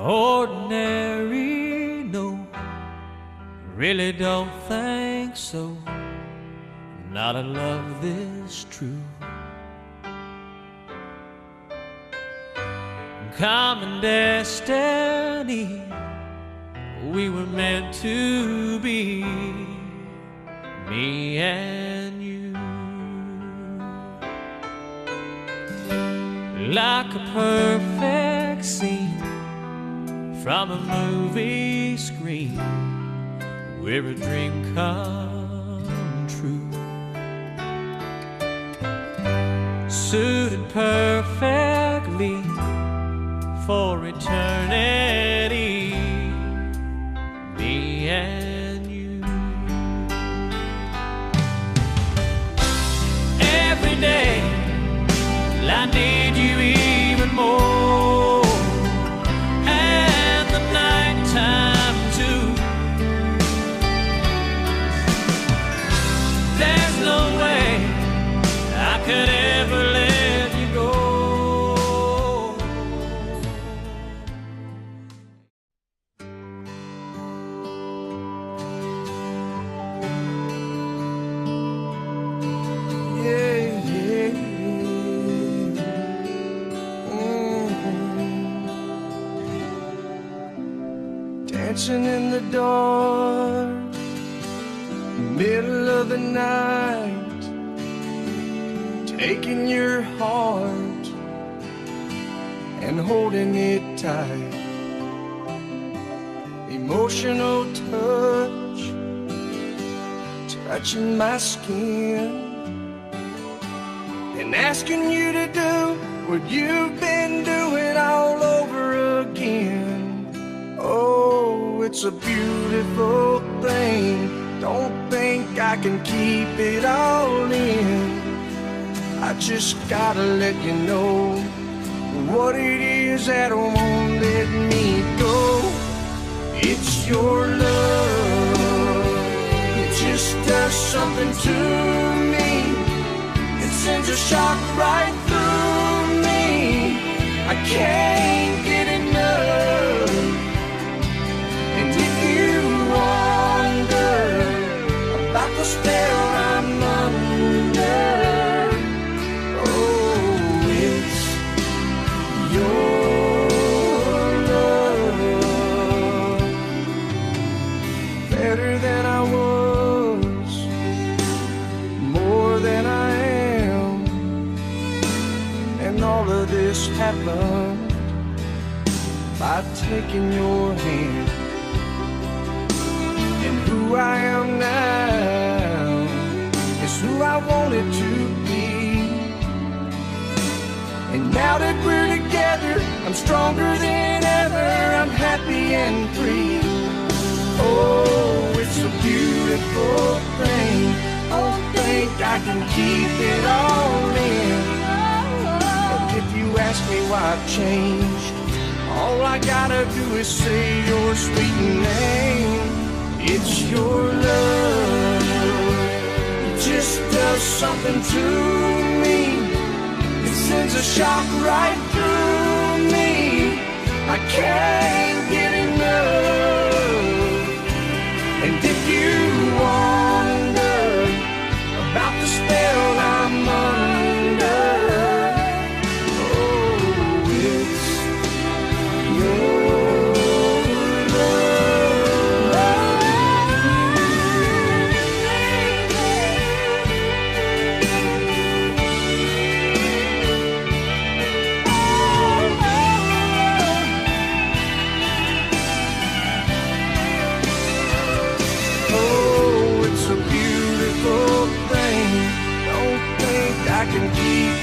ordinary, no, really don't think so. Not a love this true. Common destiny, we were meant to be, me and you. Like a perfect scene from a movie screen, where a dream come true. Suited perfectly for eternity, me and you. Every day I need you even more, and the nighttime too. There's no way I could ever let you go. Dancing in the dark, middle of the night, taking your heart and holding it tight. Emotional touch, touching my skin, and asking you to do what you've been doing all over again. Oh, it's a beautiful thing. Don't think I can keep it all in. I just gotta let you know what it is that won't let me go. It's your love. It just does something to me. It sends a shock right through me. I can't get enough. And if you wonder about the spell I'm under, oh, it's your love. Better than I was, more than I am, and all of this happened by taking your hand. Who I am now is who I wanted to be. And now that we're together, I'm stronger than ever. I'm happy and free. Oh, it's a beautiful thing. Don't think I can keep it all in. And if you ask me why I've changed, all I gotta do is say your sweet name. It's your love. It just does something to me. It sends a shock right through me. I can't get enough. And if you wonder about the spell I'm under, oh, it's your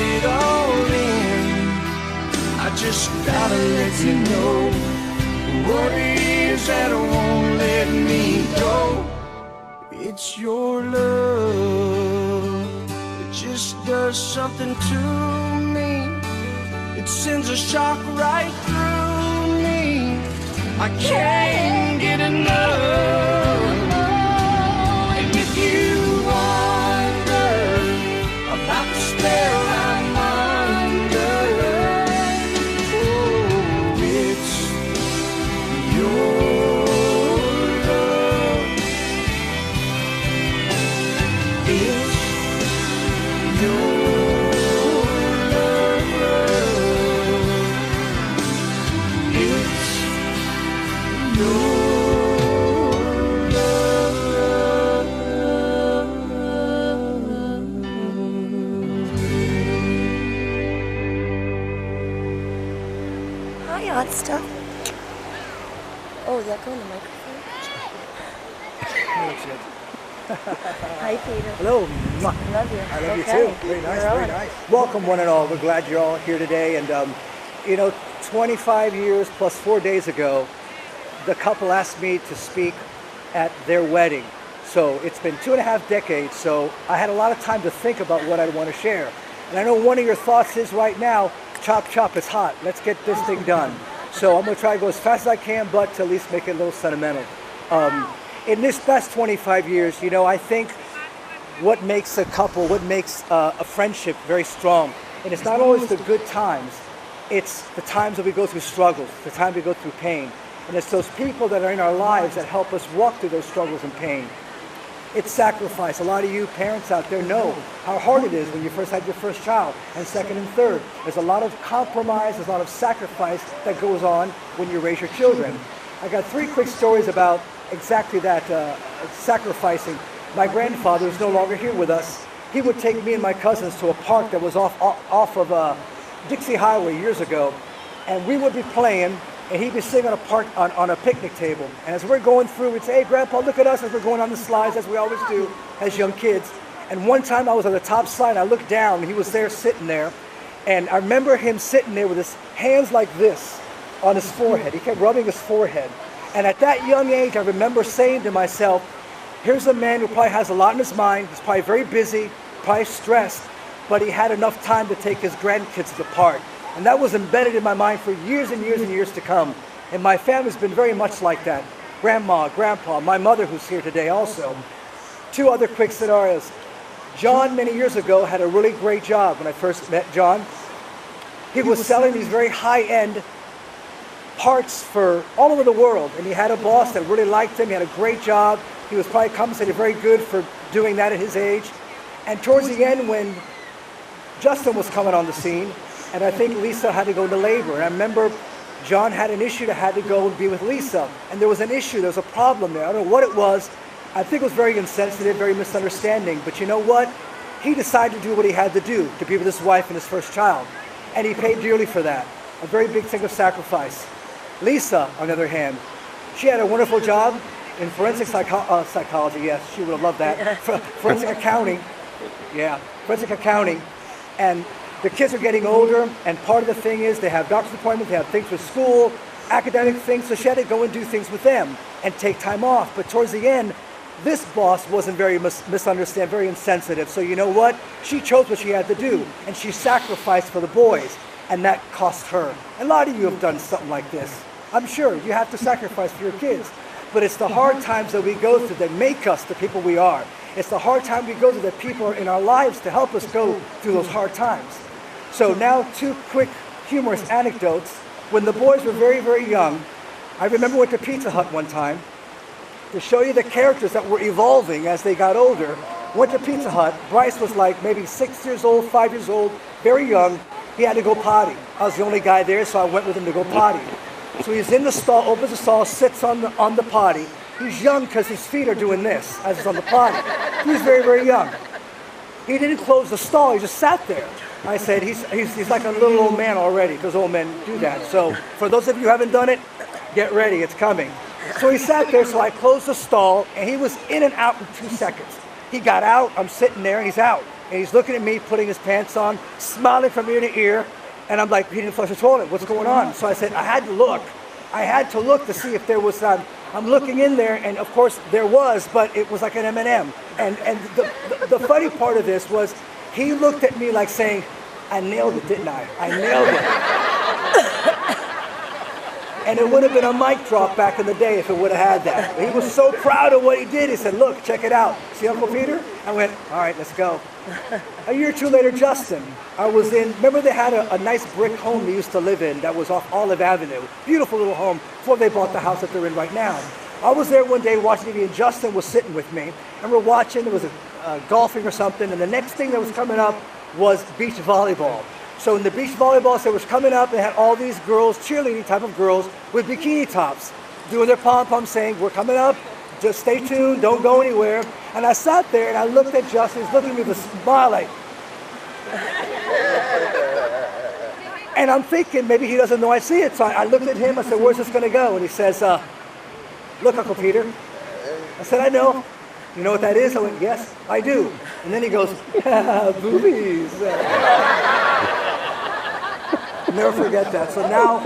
it all in. I just gotta let you know what it is that won't let me go. It's your love. It just does something to me. It sends a shock right through me. I can't get enough. And if you wonder about the spell I'm under, oh, it's stuff. Oh, is that going in the microphone? Hi, Peter. Hello. Love you. I love Okay. you too. Very nice, You're very on. nice. Welcome one and all. We're glad you're all here today. And, 25 years plus 4 days ago, the couple asked me to speak at their wedding. So it's been 2.5 decades, so I had a lot of time to think about what I'd want to share. And I know one of your thoughts is right now, chop chop, it's hot. Let's get this thing done. So I'm going to try to go as fast as I can, but to at least make it a little sentimental. In this past 25 years, I think what makes a couple, what makes a friendship very strong, and it's not always the good times, it's the times that we go through struggles, the times we go through pain. And it's those people that are in our lives that help us walk through those struggles and pain. It's sacrifice. A lot of you parents out there know how hard it is when you first had your first child, and second and third. There's a lot of compromise, there's a lot of sacrifice that goes on when you raise your children. I got 3 quick stories about exactly that, sacrificing. My grandfather, who's no longer here with us, he would take me and my cousins to a park that was off of Dixie Highway years ago, and we would be playing, and he'd be sitting on a picnic table. And as we're going through, we'd say, "Hey, Grandpa, look at us," as we're going on the slides, as we always do as young kids. And one time I was on the top slide, I looked down, and he was there sitting there. And I remember him sitting there with his hands like this on his forehead. He kept rubbing his forehead. And at that young age, I remember saying to myself, here's a man who probably has a lot in his mind. He's probably very busy, probably stressed, but he had enough time to take his grandkids to the park. And that was embedded in my mind for years and years and years to come. And my family's been very much like that. Grandma, Grandpa, my mother who's here today also. 2 other quick scenarios. John, many years ago, had a really great job when I first met John. He was selling these very high-end parts for all over the world. And he had a boss that really liked him. He had a great job. He was probably compensated very good for doing that at his age. And towards the end, when Justin was coming on the scene, and I think Lisa had to go into labor. And I remember John had an issue that had to go and be with Lisa. And there was an issue, there was a problem there. I don't know what it was. I think it was very insensitive, very misunderstanding. But you know what? He decided to do what he had to do to be with his wife and his first child. And he paid dearly for that. A very big thing of sacrifice. Lisa, on the other hand, she had a wonderful job in forensic psychology. Yes, she would have loved that. Forensic accounting. Yeah, forensic accounting. And the kids are getting older, and part of the thing is they have doctor's appointments, they have things with school, academic things, so she had to go and do things with them and take time off. But towards the end, this boss wasn't very very insensitive. So you know what? She chose what she had to do, and she sacrificed for the boys, and that cost her. A lot of you have done something like this. I'm sure you have to sacrifice for your kids. But it's the hard times that we go through that make us the people we are. It's the hard time we go through that people are in our lives to help us go through those hard times. So now 2 quick humorous anecdotes. When the boys were very, very young, I remember went to Pizza Hut one time to show you the characters that were evolving as they got older. Went to Pizza Hut. Bryce was like maybe 6 years old, 5 years old, very young. He had to go potty. I was the only guy there, so I went with him to go potty. So he's in the stall, opens the stall, sits on the potty. He's young because his feet are doing this as he's on the potty. He's very, very young. He didn't close the stall, he just sat there. I said, he's like a little old man already, because old men do that. So for those of you who haven't done it, get ready, it's coming. So he sat there, so I closed the stall, and he was in and out in 2 seconds. He got out, I'm sitting there, and he's out. And he's looking at me, putting his pants on, smiling from ear to ear. And I'm like, he didn't flush the toilet, what's going on? So I said, I had to look. I had to look to see if there was, I'm looking in there, and of course there was, but it was like an M&M. And the funny part of this was, he looked at me like saying, I nailed it, didn't I? I nailed it. And it would have been a mic drop back in the day if it would have had that. He was so proud of what he did. He said, look, check it out. See Uncle Peter? I went, all right, let's go. A year or 2 later, Justin, I was in, remember they had a nice brick home they used to live in that was off Olive Avenue. Beautiful little home before they bought the house that they're in right now. I was there one day watching TV, and Justin was sitting with me. And we're watching, there was a golfing or something, and the next thing that was coming up was beach volleyball. So in the beach volleyball, so it was coming up, and had all these girls, cheerleading type of girls, with bikini tops, doing their pom-pom saying, we're coming up, just stay tuned, don't go anywhere. And I sat there, and I looked at Justin, he's looking at me with a smile like, And I'm thinking maybe he doesn't know I see it. So I looked at him. I said, "Where's this going to go?" And he says, "Look, Uncle Peter." I said, "I know. You know what that is?" I went, "Yes, I do." And then he goes, "Boobies." Never forget that. So now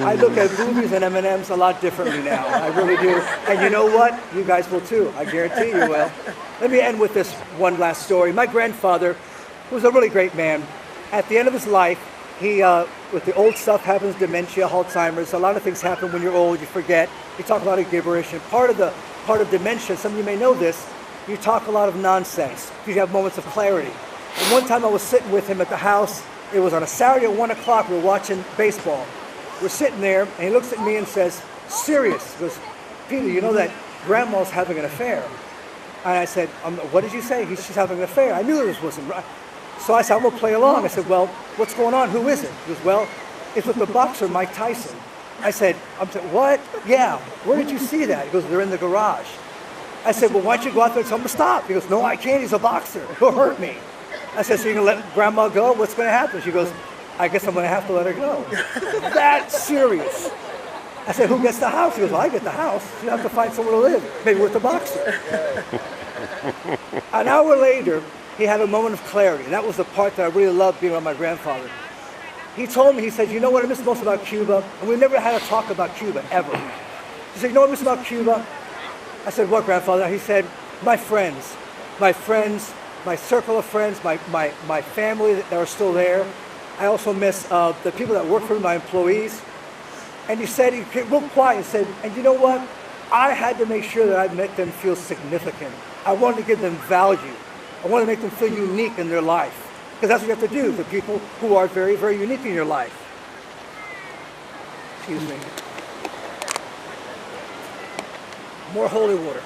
I look at boobies and M&Ms a lot differently now. I really do. And you know what? You guys will too. I guarantee you will. Let me end with this one last story. My grandfather was a really great man. At the end of his life, he, with the old stuff happens, dementia, Alzheimer's, a lot of things happen when you're old, you forget. You talk a lot of gibberish. And part of dementia, some of you may know this, you talk a lot of nonsense. You have moments of clarity. And one time I was sitting with him at the house. It was on a Saturday at 1 o'clock. We were watching baseball. We're sitting there, and he looks at me and says, "Serious?" He goes, "Peter, you know that Grandma's having an affair." And I said, "What did you say?" She's having an affair. I knew this wasn't right. So I said, "I'm going to play along." I said, "Well, what's going on? Who is it?" He goes, "Well, it's with the boxer, Mike Tyson." I said, "What?" "Yeah. Where did you see that?" He goes, "They're in the garage." I said, "Well, why don't you go out there and tell him to stop?" He goes, "No, I can't. He's a boxer. He'll hurt me." I said, "So you're going to let Grandma go? What's going to happen?" She goes, "I guess I'm going to have to let her go." That serious. I said, "Who gets the house?" He goes, "Well, I get the house. You have to find somewhere to live, maybe with the boxer." An hour later, he had a moment of clarity, and that was the part that I really loved being around my grandfather. He told me, he said, "You know what I miss most about Cuba?" And we never had a talk about Cuba, ever. He said, "You know what I miss about Cuba?" I said, "What, grandfather?" He said, my friends, my circle of friends, my family that are still there. I also miss the people that work for me, my employees." And he said, he came real quiet and said, "And you know what? I had to make sure that I made them feel significant. I wanted to give them value. I wanted to make them feel unique in their life." Because that's what you have to do to people who are very, very unique in your life. Excuse me. More holy water.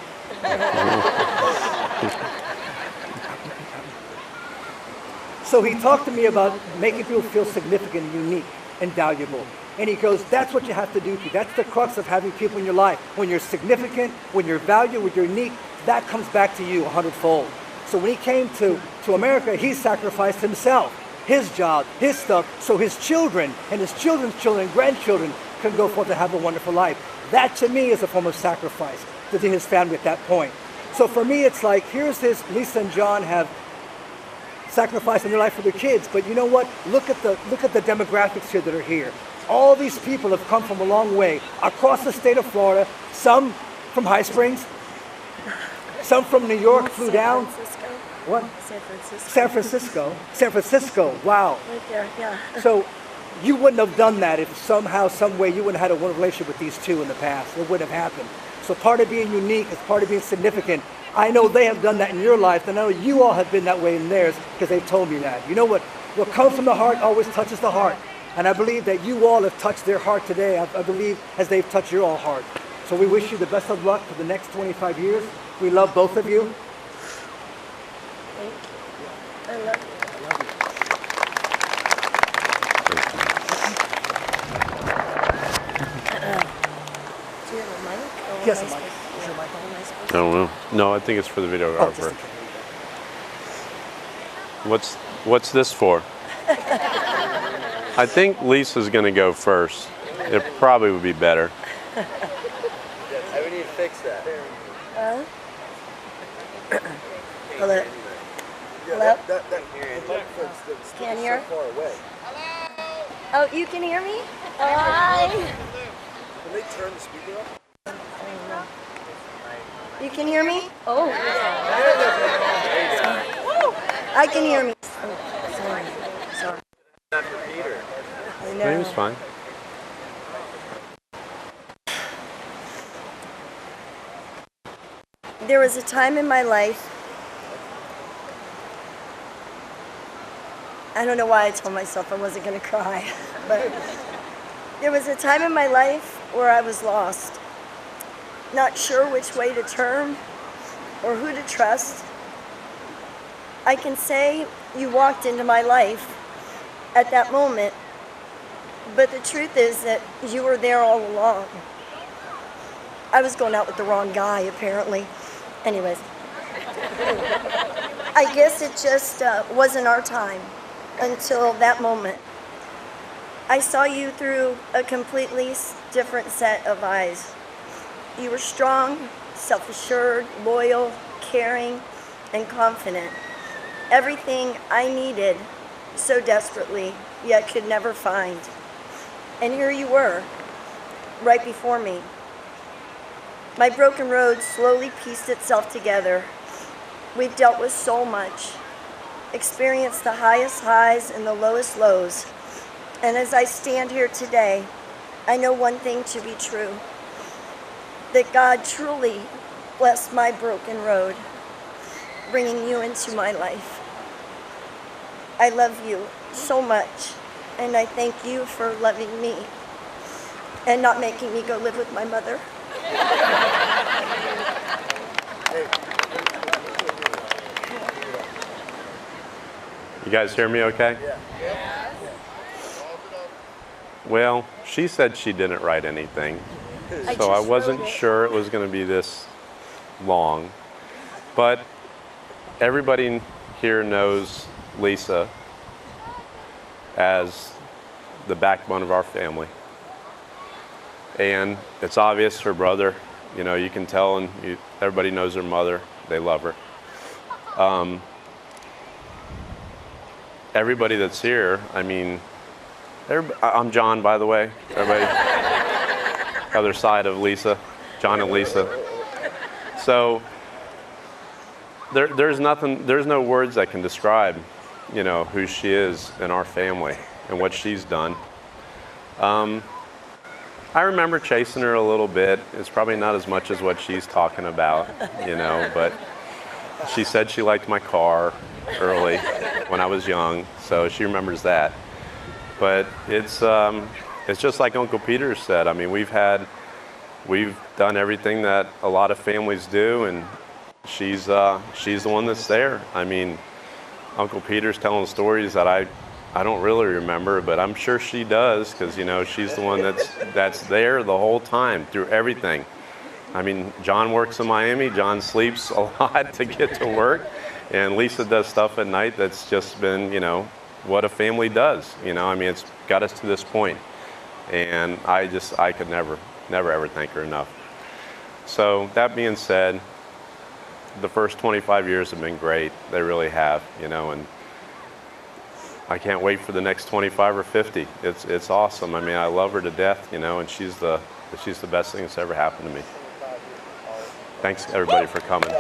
So he talked to me about making people feel significant, and unique, and valuable. And he goes, "That's what you have to do. That's the crux of having people in your life. When you're significant, when you're valued, when you're unique, that comes back to you 100-fold. So when he came to America, he sacrificed himself, his job, his stuff, so his children and his children's children and grandchildren can go forth and have a wonderful life. That to me is a form of sacrifice to his family at that point. So for me, it's like, here's this, Lisa and John have sacrificing their life for their kids, but you know what? Look at the demographics here that are here. All these people have come from a long way across the state of Florida. Some from High Springs, some from New York, flew down. Francisco. What? San Francisco. San Francisco. San Francisco. Wow. Right there, yeah. So you wouldn't have done that if somehow, some way, you wouldn't have had a wonderful relationship with these two in the past. It wouldn't have happened. So part of being unique is part of being significant. I know they have done that in your life, and I know you all have been that way in theirs because they've told me that. You know what comes from the heart always touches the heart. And I believe that you all have touched their heart today. I believe as they've touched your all heart. So we wish you the best of luck for the next 25 years. We love both of you. Thank you. I love you. Do you have a mic? Or Yes, am a I mic. supposed- Is your mic on? am I supposed I don't know. No, I think it's for the videographer. Oh, just in case. What's this for? I think Lisa's going to go first. It probably would be better. I would need to fix that. Hello? Hello? The Can't hear? far away. Oh, you can hear me? Hi. Can they turn the speaker up? You can hear me? Oh. I can hear me. Oh, sorry. Sorry. Not for Peter. I It know. was fine. There was a time in my life, I don't know why I told myself I wasn't going to cry, but there was a time in my life where I was lost, not sure which way to turn or who to trust. I can say you walked into my life at that moment, but the truth is that you were there all along. I was going out with the wrong guy, apparently. Anyways, I guess it just wasn't our time until that moment. I saw you through a completely different set of eyes. You were strong, self-assured, loyal, caring, and confident. Everything I needed so desperately, yet could never find. And here you were, right before me. My broken road slowly pieced itself together. We've dealt with so much, experienced the highest highs and the lowest lows. And as I stand here today, I know one thing to be true, that God truly blessed my broken road, bringing you into my life. I love you so much, and I thank you for loving me and not making me go live with my mother. You guys hear me okay? Yeah. Well, she said she didn't write anything, I so I just wasn't wrote it. sure it was going to be this long. But everybody here knows Lisa as the backbone of our family. And it's obvious her brother, you know, you can tell, and everybody knows her mother. They love her. Everybody that's here, I mean, I'm John, by the way. Everybody, other side of Lisa, John and Lisa. So there's no words that can describe, you know, who she is in our family and what she's done. I remember chasing her a little bit. It's probably not as much as what she's talking about, you know, but she said she liked my car early when I was young, so she remembers that. But it's just like Uncle Peter said. I mean, we've done everything that a lot of families do, and she's the one that's there. I mean, Uncle Peter's telling stories that I don't really remember, but I'm sure she does, because, you know, she's the one that's there the whole time through everything. I mean, John works in Miami. John sleeps a lot to get to work, and Lisa does stuff at night that's just been, you know, what a family does. You know, I mean, it's got us to this point, and I could never ever thank her enough. So that being said, the first 25 years have been great. They really have, you know, and I can't wait for the next 25 or 50. It's awesome. I mean, I love her to death, you know, and she's the best thing that's ever happened to me. Thanks everybody for coming.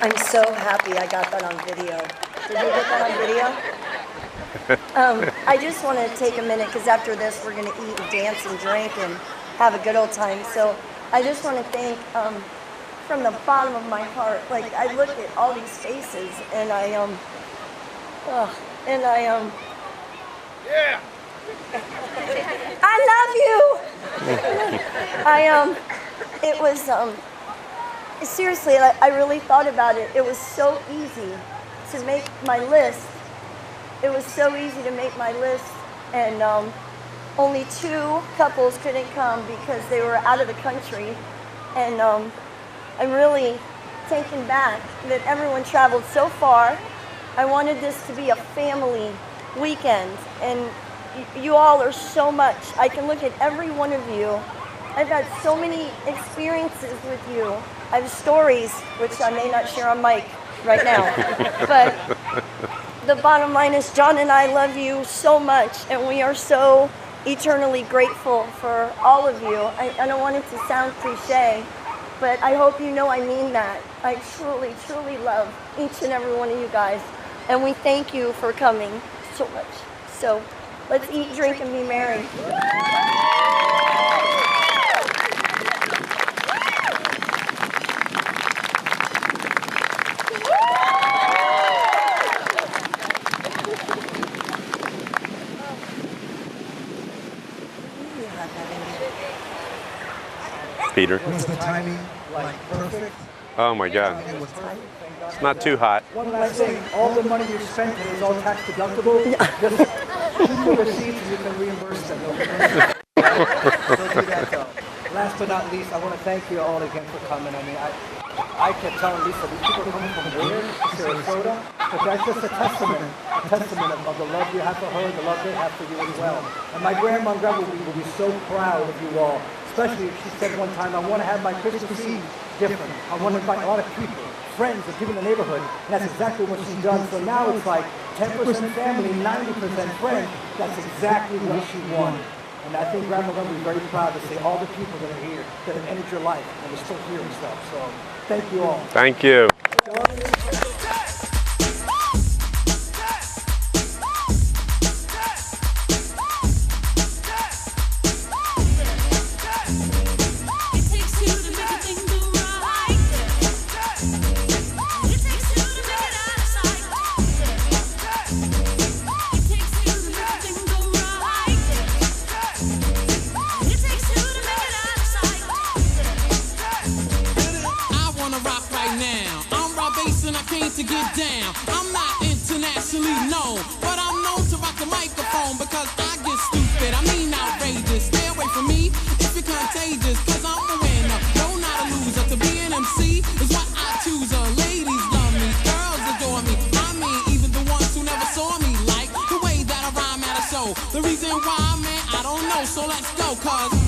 I'm so happy I got that on video. Did you get that on video? I just want to take a minute, because after this we're going to eat and dance and drink and have a good old time. So I just want to thank, from the bottom of my heart, like, I look at all these faces and yeah. I love you. It was, seriously, I really thought about it. It was so easy to make my list. It was so easy to make my list, and only 2 couples couldn't come because they were out of the country. And I'm really taken back that everyone traveled so far. I wanted this to be a family weekend, and you all are so much. I can look at every one of you. I've had so many experiences with you. I have stories, which I may not share on mic right now. But the bottom line is, John and I love you so much, and we are so eternally grateful for all of you. I don't want it to sound cliche, but I hope you know I mean that. I truly, truly love each and every one of you guys, and we thank you for coming so much. So let's eat, drink, and be merry. Peter. Was the timing like perfect? Oh my God. It's not too hot. One last thing, all the money you spent is all tax deductible. Just keep the receipts and you can reimburse them. They'll do that though. Last but not least, I want to thank you all again for coming. I mean, I kept telling Lisa, these people are coming from where? Sarasota? But that's just a testament of the love you have for her, the love they have for you as well. And my grandma and grandma will be so proud of you all, especially if she said one time, I want to have my Christmas Eve different. I want to invite a lot of people, friends, and people in the neighborhood. And that's exactly what she's done. So now it's like 10% family, 90% friends. That's exactly what she wanted. And I think Grandma will be very proud to see all the people that are here, that have entered your life, and are still here and stuff. So thank you all. Thank you. To get down, I'm not internationally known, but I'm known to rock the microphone because I get stupid, I mean outrageous. Stay away from me if you're contagious, cause I'm a winner, no not a loser. To be an MC is what I choose. Ladies love me, girls adore me, I mean even the ones who never saw me, like the way that I rhyme at a show. The reason why, man, I don't know, so let's go, cause